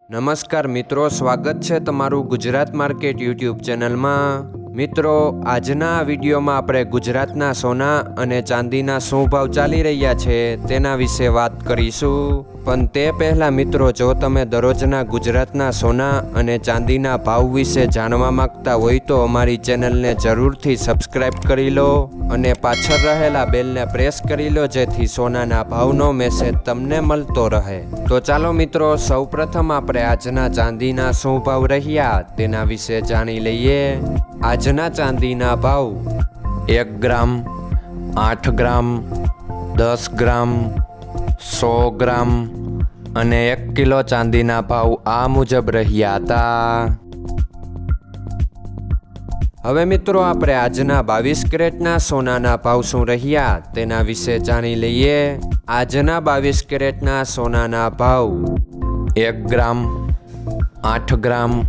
નમસ્કાર મિત્રો, સ્વાગત છે તમારું ગુજરાત માર્કેટ યુટ્યુબ ચેનલમાં। મિત્રો, આજના આ વિડીયોમાં આપણે ગુજરાતના સોના અને ચાંદીના શું ભાવ ચાલી રહ્યા છે તેના વિશે વાત કરીશું। પણ તે પહેલાં મિત્રો, જો તમે દરરોજના ગુજરાતના સોના અને ચાંદીના ભાવ વિશે જાણવા માંગતા હોય તો અમારી ચેનલને જરૂરથી સબસ્ક્રાઈબ કરી લો અને પાછળ રહેલા બેલને પ્રેસ કરી લો, જેથી સોનાના ભાવનો મેસેજ તમને મળતો રહે। તો ચાલો મિત્રો, સૌપ્રથમ આપણે આજના ચાંદીના શું ભાવ રહ્યા તેના વિશે જાણી લઈએ। આજના ચાંદીના ભાવ 1 ગ્રામ, 8 ગ્રામ, 10 ગ્રામ, 100 ગ્રામ અને 1 કિલો ચાંદીના ભાવ આ મુજબ રહ્યા હતા। હવે મિત્રો, આપણે આજના 22 કેરેટના સોનાના ભાવ શું રહ્યા તેના વિશે જાણી લઈએ। આજના 22 કેરેટના સોનાના ભાવ 1 ગ્રામ, 8 ગ્રામ,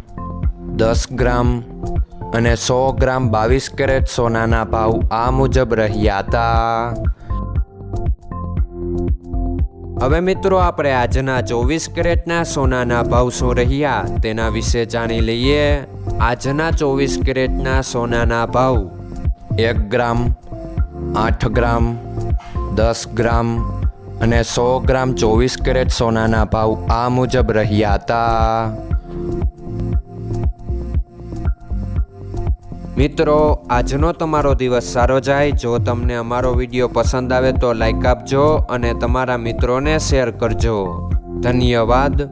10 ગ્રામ અને 100 ગ્રામ 22 કેરેટ સોનાના ભાવ આ મુજબ રહ્યા હતા। હવે મિત્રો, આપણે આજના 24 કેરેટના સોનાના ભાવ શું રહ્યા તેના વિશે જાણી લઈએ। આજના 24 કેરેટના સોનાના ભાવ 1 ગ્રામ, 8 ગ્રામ, 10 ગ્રામ અને 100 ગ્રામ 24 કેરેટ સોનાના ભાવ આ મુજબ રહ્યા હતા। મિત્રો, આજનો તમારો દિવસ સારો જાય। જો તમને અમારો વિડીયો પસંદ આવે તો લાઈક આપજો અને તમારા મિત્રોને શેર કરજો। ધન્યવાદ।